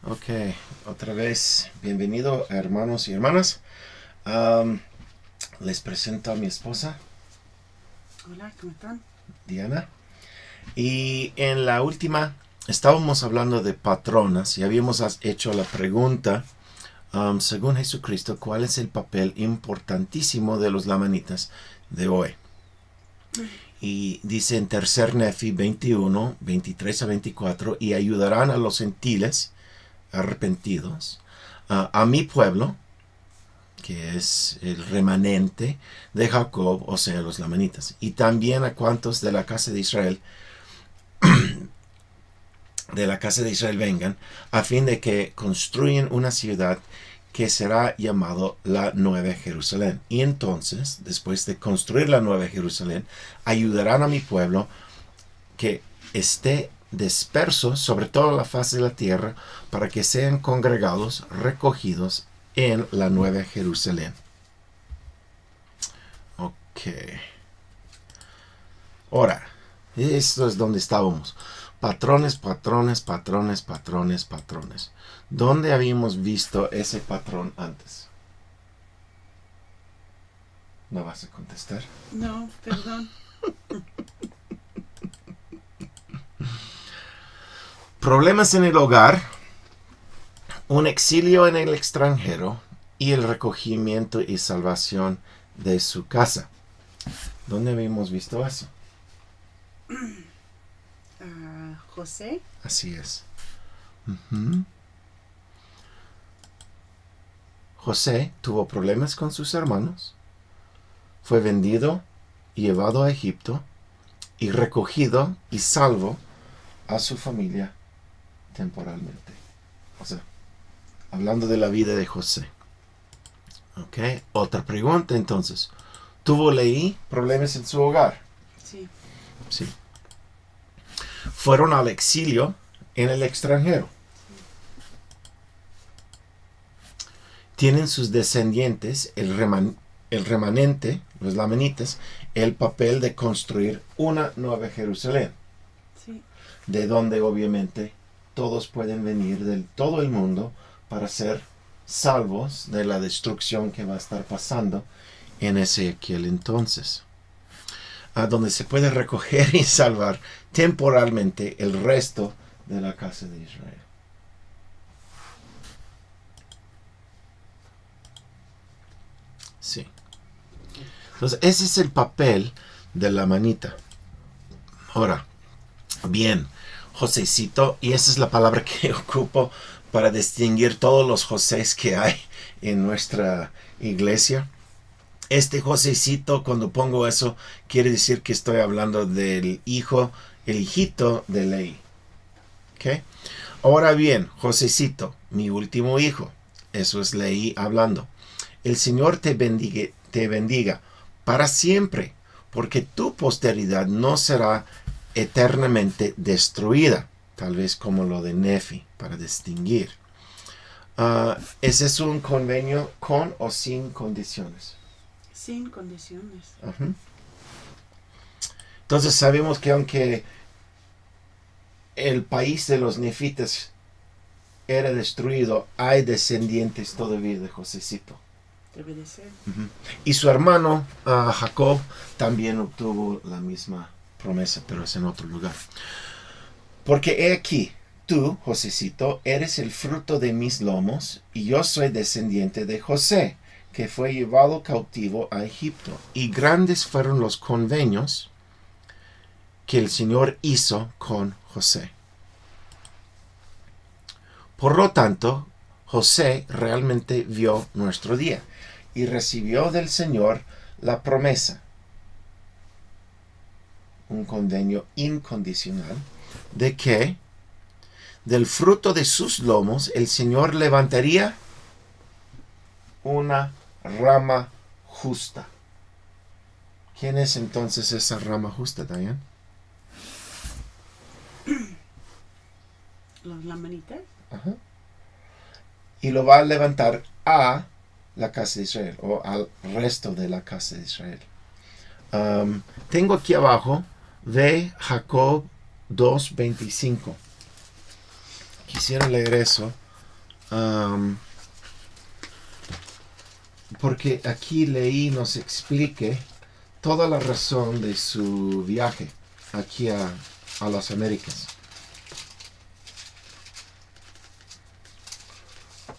Ok, otra vez, bienvenido hermanos y hermanas. Am, Les presento a mi esposa, Hola, ¿cómo están? Diana. Y en la última estábamos hablando de patronas y habíamos hecho la pregunta, según Jesucristo, ¿cuál es el papel importantísimo de los lamanitas de hoy? Y dice en tercer Nefi 21, 23 a 24, y ayudarán a los gentiles arrepentidos, a mi pueblo, que es el remanente de Jacob, o sea, los lamanitas, y también a cuantos de la casa de Israel vengan, a fin de que construyan una ciudad que será llamado la Nueva Jerusalén. Y entonces, después de construir la Nueva Jerusalén, ayudarán a mi pueblo que esté disperso sobre toda la faz de la tierra, para que sean congregados, recogidos en la Nueva Jerusalén. Ok. Ahora, esto es donde estábamos. Patrones, patrones, patrones, patrones, patrones. ¿Dónde habíamos visto ese patrón antes? ¿No vas a contestar? No, perdón. Problemas en el hogar, un exilio en el extranjero y el recogimiento y salvación de su casa. ¿Dónde habíamos visto eso? José. Así es. Ujú. José tuvo problemas con sus hermanos, fue vendido y llevado a Egipto y recogido y salvo a su familia temporalmente. O sea, hablando de la vida de José. Ok, otra pregunta entonces. ¿Tuvo Leí problemas en su hogar? Sí. Sí. Fueron al exilio en el extranjero. Sí. Tienen sus descendientes, el remanente, los lamanitas, el papel de construir una nueva Jerusalén, Sí. de donde obviamente todos pueden venir de todo el mundo para ser salvos de la destrucción que va a estar pasando en aquel entonces, a donde se puede recoger y salvar temporalmente el resto de la casa de Israel. Sí. Entonces, ese es el papel de la manita. Ahora, bien, Josecito, y esa es la palabra que ocupo para distinguir todos los Josés que hay en nuestra iglesia. Este Josecito, cuando pongo eso, quiere decir que estoy hablando del hijo, el hijito de Leí. ¿Okay? Ahora bien, Josecito, mi último hijo, eso es Leí hablando. El Señor te bendiga para siempre, porque tu posteridad no será eternamente destruida, tal vez como lo de Nefi, para distinguir. Ese es un convenio con o sin condiciones. Sin condiciones. Uh-huh. Entonces sabemos que aunque el país de los nefitas era destruido, hay descendientes todavía de Josecito. Debe de ser. Uh-huh. Y su hermano Jacob también obtuvo la misma promesa, pero es en otro lugar. Porque he aquí, tú, Josecito, eres el fruto de mis lomos, y yo soy descendiente de José, que fue llevado cautivo a Egipto. Y grandes fueron los convenios que el Señor hizo con José. Por lo tanto, José realmente vio nuestro día y recibió del Señor la promesa, un convenio incondicional, de que del fruto de sus lomos el Señor levantaría una rama justa. ¿Quién es entonces esa rama justa, Diane? Los lamanitas. Ajá. Y lo va a levantar a la casa de Israel, o al resto de la casa de Israel. Tengo aquí abajo, ve Jacob 2:25. Quisiera leer eso porque aquí leí nos explique toda la razón de su viaje aquí a las Américas.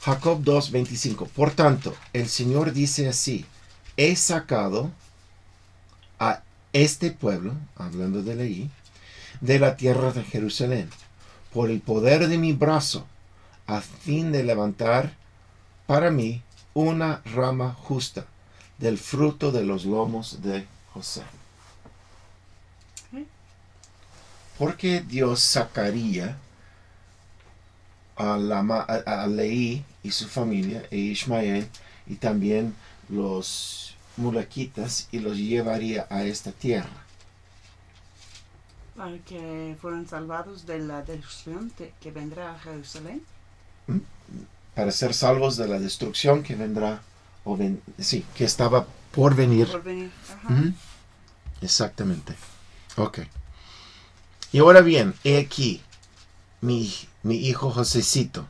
Jacob 2:25. Por tanto, el Señor dice así: he sacado a este pueblo, hablando de Leí, de la tierra de Jerusalén, por el poder de mi brazo, a fin de levantar para mí una rama justa del fruto de los lomos de José. ¿Por qué Dios sacaría a Leí y su familia, e Ismael, y también los mulaquitas, y los llevaría a esta tierra? Para que fueran salvados de la destrucción que vendrá a Jerusalén. Para ser salvos de la destrucción que vendrá, que estaba por venir. Por venir. Ajá. Exactamente. Ok. Y ahora bien, he aquí mi hijo Josecito.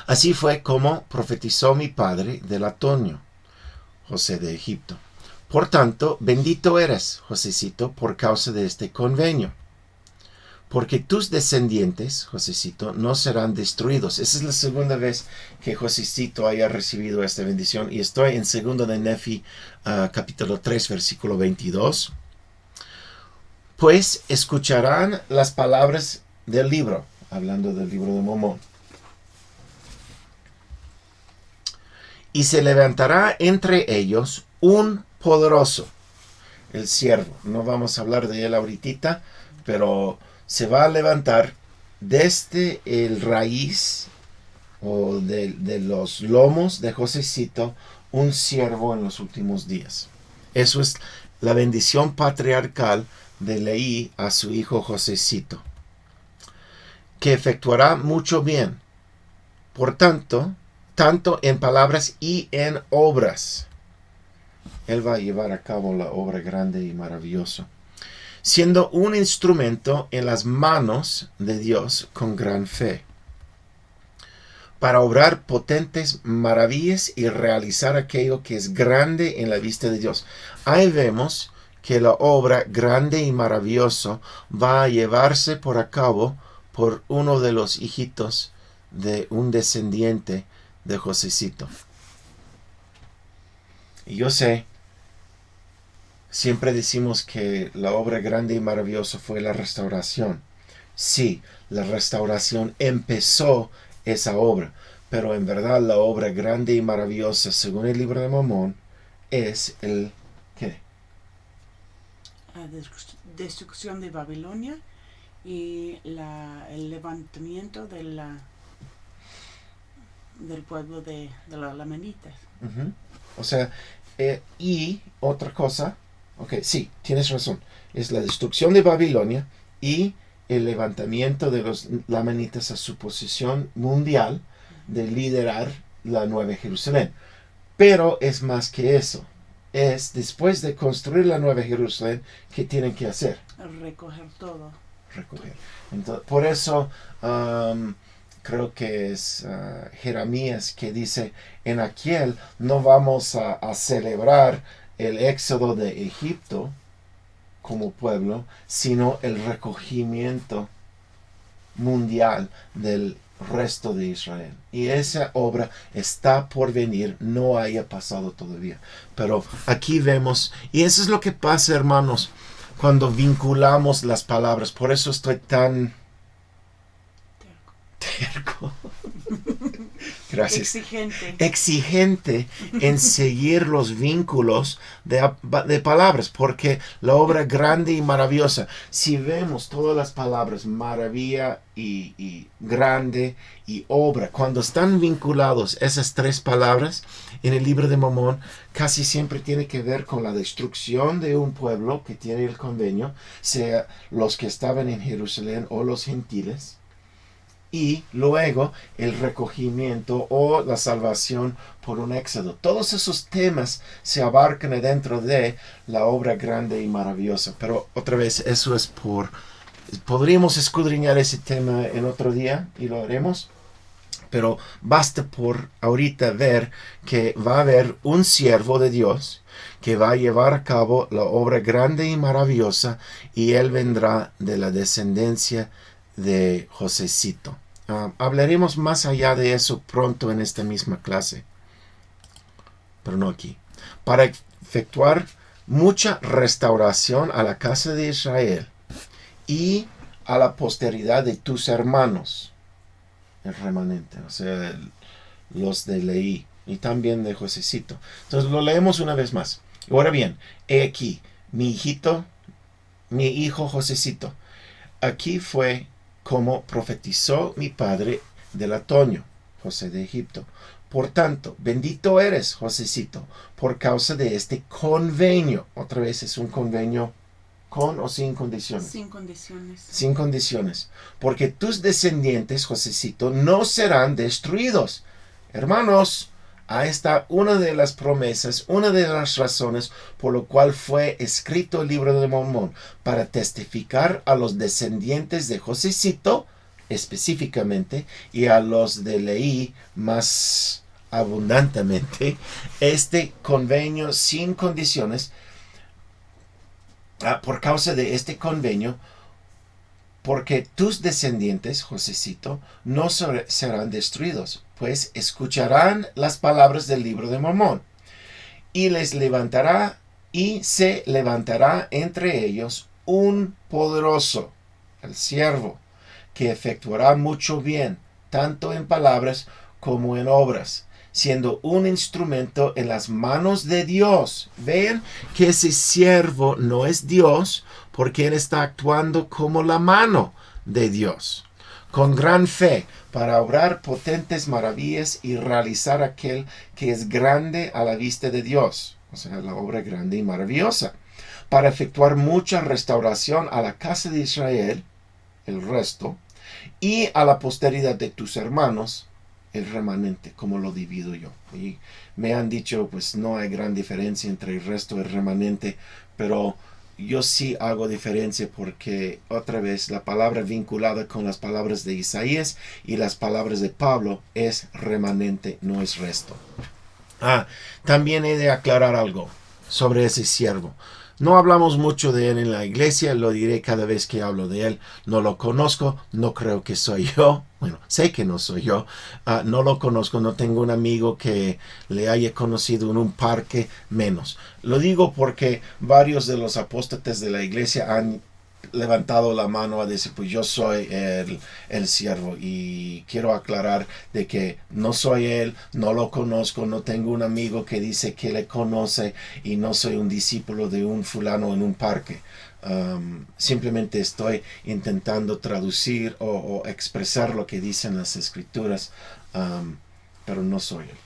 Así fue como profetizó mi padre del otoño, José de Egipto. Por tanto, bendito eres, Josecito, por causa de este convenio, porque tus descendientes, Josecito, no serán destruidos. Esa es la segunda vez que Josecito haya recibido esta bendición, y estoy en 2 de Nefi, capítulo 3, versículo 22. Pues escucharán las palabras del libro, hablando del libro de Mormón, y se levantará entre ellos un poderoso, el siervo. No vamos a hablar de él ahorita, pero se va a levantar desde el raíz o de los lomos de Josecito un siervo en los últimos días. Eso es la bendición patriarcal de Leí a su hijo Josecito, que efectuará mucho bien, por tanto en palabras y en obras. Él va a llevar a cabo la obra grande y maravillosa, siendo un instrumento en las manos de Dios con gran fe, para obrar potentes maravillas y realizar aquello que es grande en la vista de Dios. Ahí vemos que la obra grande y maravillosa va a llevarse por a cabo por uno de los hijitos de un descendiente de Josecito. Y yo sé, siempre decimos que la obra grande y maravillosa fue la restauración. Sí, la restauración empezó esa obra, pero en verdad la obra grande y maravillosa, según el libro de Mormón, es el ¿qué? La destrucción de Babilonia y el levantamiento del pueblo de los lamanitas. Uh-huh. O sea, y otra cosa, sí, tienes razón, es la destrucción de Babilonia y el levantamiento de los lamanitas a su posición mundial de liderar la Nueva Jerusalén. Pero es más que eso. Es después de construir la Nueva Jerusalén, ¿qué tienen que hacer? Recoger todo. Recoger. Entonces, por eso creo que es Jeremías que dice, en aquel no vamos a celebrar el éxodo de Egipto como pueblo, sino el recogimiento mundial del resto de Israel. Y esa obra está por venir, no haya pasado todavía. Pero aquí vemos, y eso es lo que pasa, hermanos, cuando vinculamos las palabras. Por eso estoy tan terco. Gracias. Exigente en seguir los vínculos de palabras, porque la obra grande y maravillosa, si vemos todas las palabras, maravilla y grande y obra, cuando están vinculados esas tres palabras en el libro de Mormón, casi siempre tiene que ver con la destrucción de un pueblo que tiene el convenio, sea los que estaban en Jerusalén o los gentiles, y luego el recogimiento o la salvación por un éxodo. Todos esos temas se abarcan dentro de la obra grande y maravillosa. Pero otra vez, eso es podríamos escudriñar ese tema en otro día y lo haremos. Pero basta por ahorita ver que va a haber un siervo de Dios que va a llevar a cabo la obra grande y maravillosa, y él vendrá de la descendencia de Josecito. Hablaremos más allá de eso pronto en esta misma clase, pero no aquí. Para efectuar mucha restauración a la casa de Israel y a la posteridad de tus hermanos, el remanente, o sea, los de Leí y también de Josecito. Entonces lo leemos una vez más. Ahora bien, he aquí, mi hijo Josecito. Aquí fue como profetizó mi padre del otoño, José de Egipto. Por tanto, bendito eres, Josecito, por causa de este convenio. Otra vez es un convenio con o sin condiciones. Sin condiciones. Sin condiciones. Porque tus descendientes, Josecito, no serán destruidos. Hermanos, ahí está una de las promesas, una de las razones por lo cual fue escrito el libro de Mormón, para testificar a los descendientes de Josecito específicamente y a los de Leí más abundantemente este convenio sin condiciones. Por causa de este convenio, porque tus descendientes, Josecito, no serán destruidos, pues escucharán las palabras del libro de Mormón, y se levantará entre ellos un poderoso, el siervo, que efectuará mucho bien, tanto en palabras como en obras, siendo un instrumento en las manos de Dios. Vean que ese siervo no es Dios, porque él está actuando como la mano de Dios, con gran fe, para obrar potentes maravillas y realizar aquel que es grande a la vista de Dios, o sea, la obra grande y maravillosa, para efectuar mucha restauración a la casa de Israel, el resto, y a la posteridad de tus hermanos, el remanente, como lo divido yo. Y me han dicho, pues no hay gran diferencia entre el resto y el remanente, pero yo sí hago diferencia, porque otra vez la palabra vinculada con las palabras de Isaías y las palabras de Pablo es remanente, no es resto. También he de aclarar algo sobre ese siervo. No hablamos mucho de él en la iglesia, lo diré cada vez que hablo de él. No lo conozco, no creo que soy yo. Bueno, sé que no soy yo. No lo conozco, no tengo un amigo que le haya conocido en un parque, menos. Lo digo porque varios de los apóstatas de la iglesia han levantado la mano a decir, pues yo soy el siervo, y quiero aclarar de que no soy él, no lo conozco, no tengo un amigo que dice que le conoce, y no soy un discípulo de un fulano en un parque. Simplemente estoy intentando traducir o expresar lo que dicen las escrituras, pero no soy él.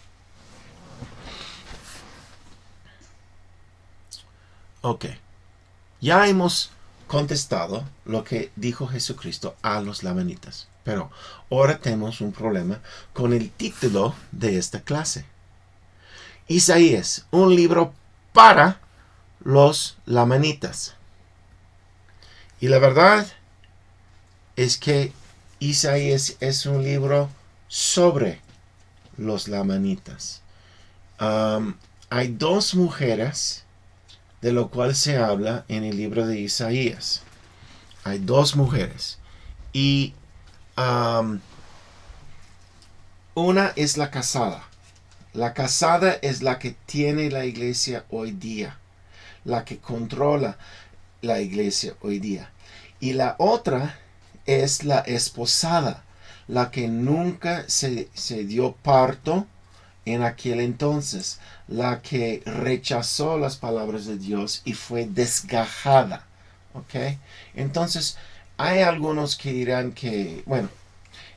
Ok, ya hemos contestado lo que dijo Jesucristo a los lamanitas, pero ahora tenemos un problema con el título de esta clase. Isaías, un libro para los lamanitas. Y la verdad es que Isaías es un libro sobre los lamanitas. Hay dos mujeres de lo cual se habla en el libro de Isaías. Hay dos mujeres. Y una es la casada. La casada es la que tiene la iglesia hoy día, la que controla la iglesia hoy día. Y la otra es la esposada, la que nunca se dio parto en aquel entonces, la que rechazó las palabras de Dios y fue desgajada. ¿Ok? Entonces, hay algunos que dirán que, bueno,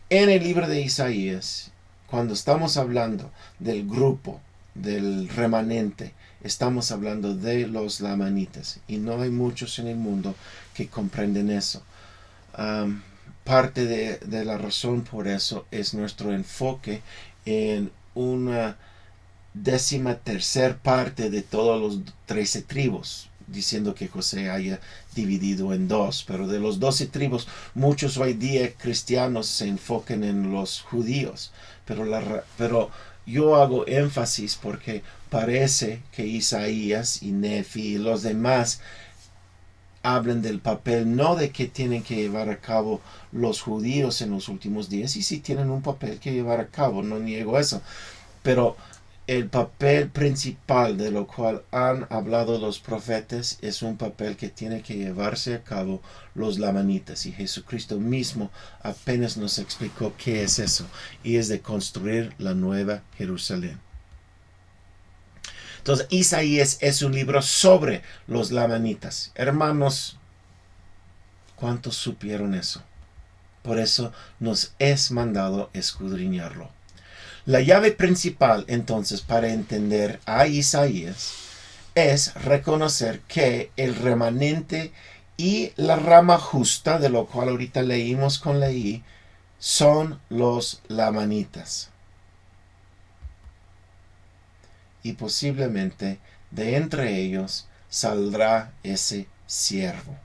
en el libro de Isaías, cuando estamos hablando del grupo, del remanente, estamos hablando de los lamanitas, y no hay muchos en el mundo que comprenden eso. Parte de la razón por eso es nuestro enfoque en una 13ª parte de todos los 13 tribus diciendo que José haya dividido en dos, pero de los 12 tribus, muchos hoy día cristianos se enfocan en los judíos, pero yo hago énfasis porque parece que Isaías y Nefi y los demás hablan del papel, no de que tienen que llevar a cabo los judíos en los últimos días, y sí tienen un papel que llevar a cabo, no niego eso, pero el papel principal de lo cual han hablado los profetas es un papel que tiene que llevarse a cabo los lamanitas, y Jesucristo mismo apenas nos explicó qué es eso, y es de construir la nueva Jerusalén. Entonces, Isaías es un libro sobre los lamanitas. Hermanos, ¿cuántos supieron eso? Por eso nos es mandado escudriñarlo. La llave principal, entonces, para entender a Isaías es reconocer que el remanente y la rama justa, de lo cual ahorita leímos con Leí, son los lamanitas. Y posiblemente de entre ellos saldrá ese siervo.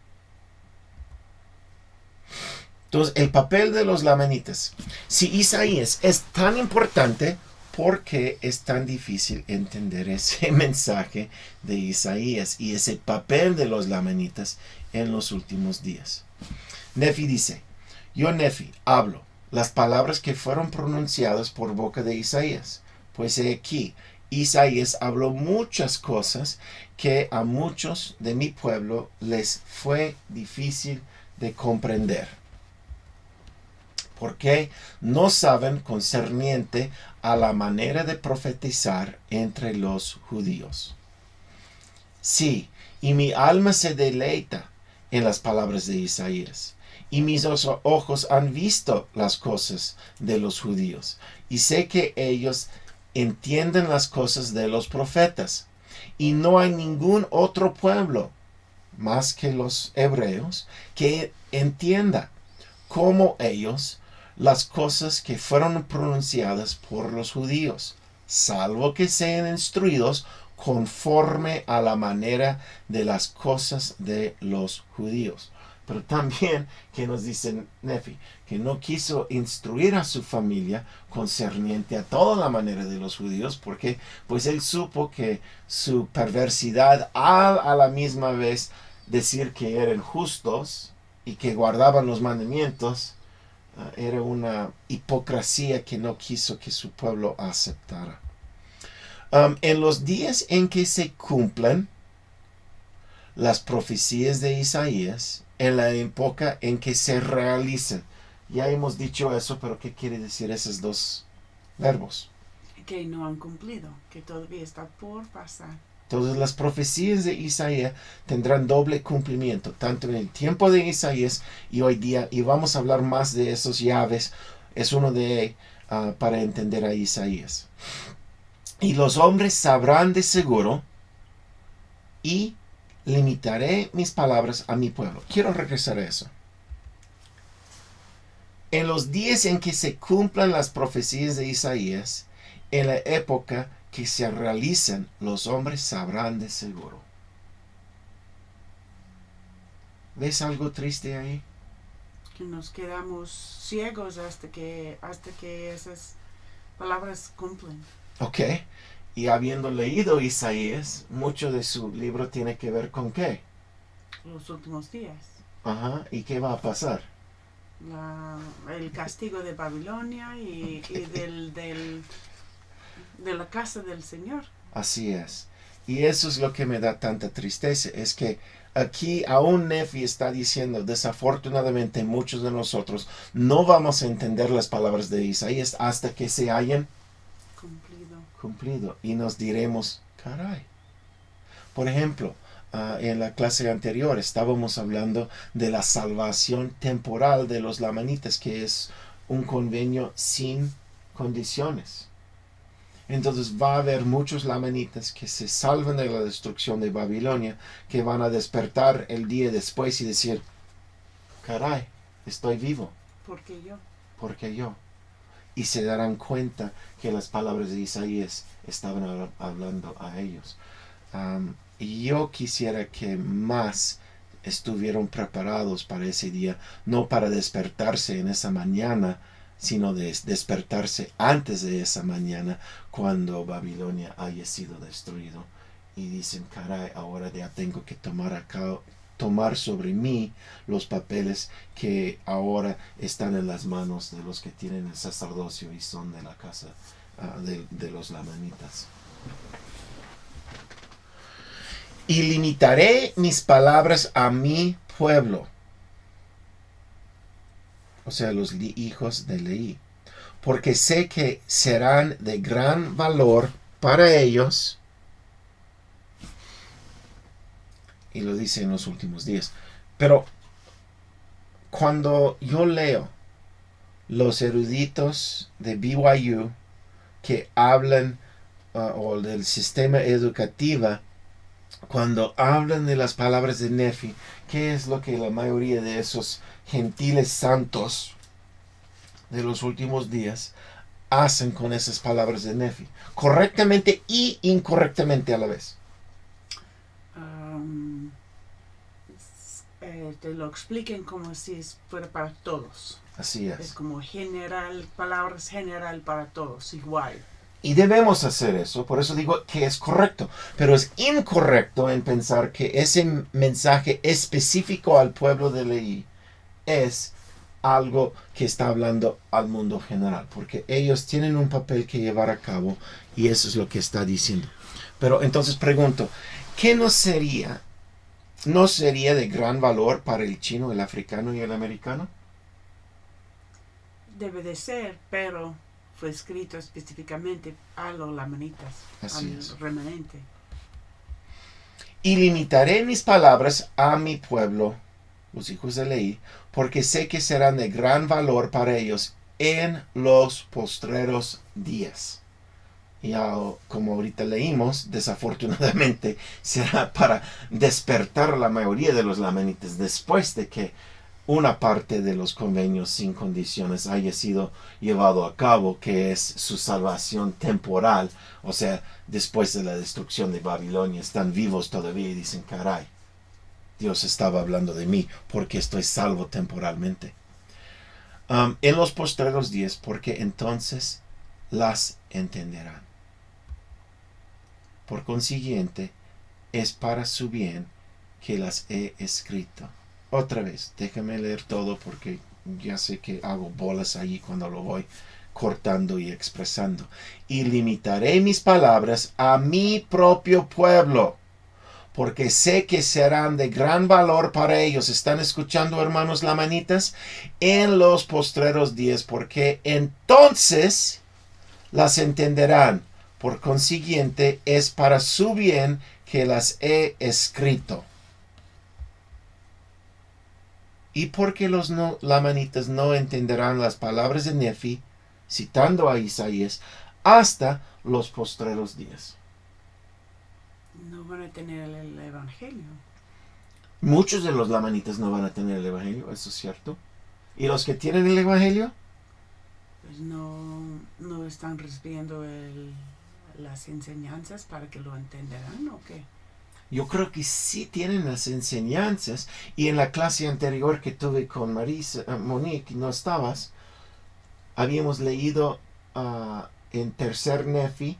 Entonces, el papel de los lamanitas. Si Isaías es tan importante, ¿por qué es tan difícil entender ese mensaje de Isaías y ese papel de los lamanitas en los últimos días? Nefi dice, yo Nefi hablo las palabras que fueron pronunciadas por boca de Isaías, pues he aquí, Isaías habló muchas cosas que a muchos de mi pueblo les fue difícil de comprender, porque no saben concerniente a la manera de profetizar entre los judíos. Sí, y mi alma se deleita en las palabras de Isaías, y mis ojos han visto las cosas de los judíos, y sé que ellos entienden las cosas de los profetas, y no hay ningún otro pueblo más que los hebreos que entienda como ellos las cosas que fueron pronunciadas por los judíos, salvo que sean instruidos conforme a la manera de las cosas de los judíos. Pero también que nos dice Nefi, que no quiso instruir a su familia concerniente a toda la manera de los judíos, porque pues él supo que su perversidad a la misma vez decir que eran justos y que guardaban los mandamientos, era una hipocresía que no quiso que su pueblo aceptara. En los días en que se cumplan las profecías de Isaías, en la época en que se realizan. Ya hemos dicho eso, pero ¿qué quiere decir esos dos verbos? Que no han cumplido, que todavía está por pasar. Todas las profecías de Isaías tendrán doble cumplimiento, tanto en el tiempo de Isaías y hoy día, y vamos a hablar más de esos llaves, es uno de para entender a Isaías. Y los hombres sabrán de seguro, y limitaré mis palabras a mi pueblo. Quiero regresar a eso. En los días en que se cumplan las profecías de Isaías, en la época que se realizan, los hombres sabrán de seguro. ¿Ves algo triste ahí? Que nos quedamos ciegos hasta que esas palabras cumplen. Ok. Y habiendo leído Isaías, mucho de su libro tiene que ver con ¿qué? Los últimos días. Ajá. ¿Y qué va a pasar? El castigo de Babilonia y de la casa del Señor. Así es. Y eso es lo que me da tanta tristeza, es que aquí aún Nefi está diciendo, desafortunadamente muchos de nosotros no vamos a entender las palabras de Isaías hasta que se hayan cumplido. Y nos diremos, caray. Por ejemplo, en la clase anterior estábamos hablando de la salvación temporal de los lamanitas, que es un convenio sin condiciones. Entonces va a haber muchos lamanitas que se salvan de la destrucción de Babilonia, que van a despertar el día después y decir, caray, estoy vivo. Porque yo. Y se darán cuenta que las palabras de Isaías estaban hablando a ellos. yo quisiera que más estuvieron preparados para ese día, no para despertarse en esa mañana, sino de despertarse antes de esa mañana, cuando Babilonia haya sido destruido. Y dicen, caray, ahora ya tengo que tomar sobre mí los papeles que ahora están en las manos de los que tienen el sacerdocio y son de la casa de los lamanitas. Y limitaré mis palabras a mi pueblo, o sea, los hijos de Leí, porque sé que serán de gran valor para ellos, y lo dice en los últimos días. Pero cuando yo leo los eruditos de BYU que hablan o del sistema educativo, cuando hablan de las palabras de Nefi, ¿qué es lo que la mayoría de esos gentiles santos de los últimos días hacen con esas palabras de Nefi? Correctamente y incorrectamente a la vez. Te lo expliquen como si fuera para todos. Así es. Es como general, palabras general para todos, igual. Y debemos hacer eso, por eso digo que es correcto, pero es incorrecto en pensar que ese mensaje específico al pueblo de Leí es algo que está hablando al mundo general, porque ellos tienen un papel que llevar a cabo y eso es lo que está diciendo. Pero entonces pregunto, ¿qué no sería de gran valor para el chino, el africano y el americano? Debe de ser, pero fue escrito específicamente a los lamanitas, al remanente. Y limitaré mis palabras a mi pueblo, los hijos de Leí, porque sé que serán de gran valor para ellos en los postreros días. Y como ahorita leímos, desafortunadamente será para despertar a la mayoría de los lamanitas después de que una parte de los convenios sin condiciones haya sido llevado a cabo, que es su salvación temporal. O sea, después de la destrucción de Babilonia, están vivos todavía y dicen, caray, Dios estaba hablando de mí porque estoy salvo temporalmente. En los postreros días, porque entonces las entenderán. Por consiguiente, es para su bien que las he escrito. Otra vez, déjame leer todo porque ya sé que hago bolas allí cuando lo voy cortando y expresando. Y limitaré mis palabras a mi propio pueblo, porque sé que serán de gran valor para ellos. ¿Están escuchando, hermanos lamanitas? En los postreros días, porque entonces las entenderán. Por consiguiente, es para su bien que las he escrito. Y porque los lamanitas no entenderán las palabras de Nefi, citando a Isaías, hasta los postreros días. No van a tener el evangelio. Muchos de los lamanitas no van a tener el evangelio, eso es cierto. ¿Y los que tienen el evangelio? Pues no están recibiendo las enseñanzas para que lo entenderán, ¿o qué? Yo creo que sí tienen las enseñanzas. Y en la clase anterior que tuve con Monique, no estabas, habíamos leído en Tercer Nefi,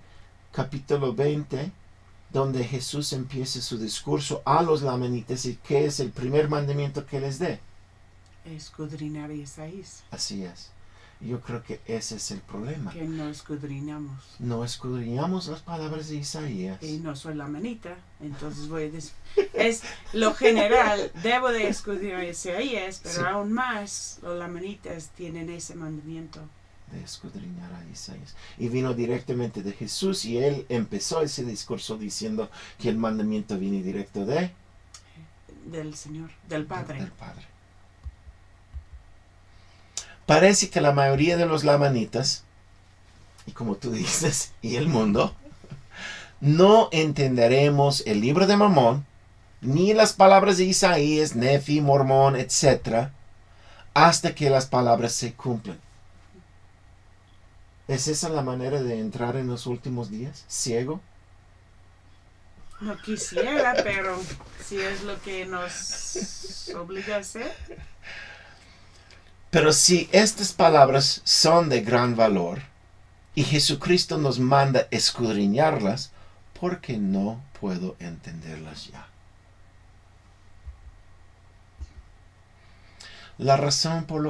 capítulo 20, donde Jesús empieza su discurso a los lamanitas y que es el primer mandamiento que les dé. Escudriñar Isaías. Así es. Yo creo que ese es el problema. Que no escudriñamos. No escudriñamos las palabras de Isaías. Y no soy lamanita, entonces voy a decir, es lo general, debo de escudriñar Isaías, pero sí, aún más los lamanitas tienen ese mandamiento. De escudriñar a Isaías. Y vino directamente de Jesús y él empezó ese discurso diciendo que el mandamiento viene directo del Señor, del Padre. Del Padre. Parece que la mayoría de los lamanitas, y como tú dices, y el mundo, no entenderemos el libro de Mormón, ni las palabras de Isaías, Nefi, Mormón, etc., hasta que las palabras se cumplen. ¿Es esa la manera de entrar en los últimos días? ¿Ciego? No quisiera, pero si es lo que nos obliga a hacer. Pero si estas palabras son de gran valor y Jesucristo nos manda escudriñarlas, ¿por qué no puedo entenderlas ya? La razón por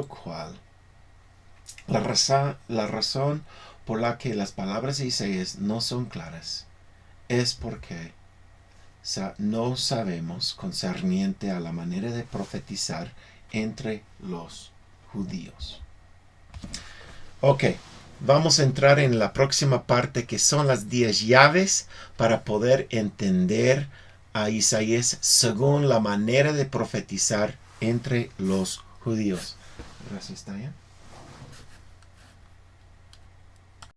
la que las palabras de Isaías no son claras es porque no sabemos concerniente a la manera de profetizar entre los judíos. Ok, vamos a entrar en la próxima parte, que son las 10 llaves para poder entender a Isaías según la manera de profetizar entre los judíos. Gracias, Taya.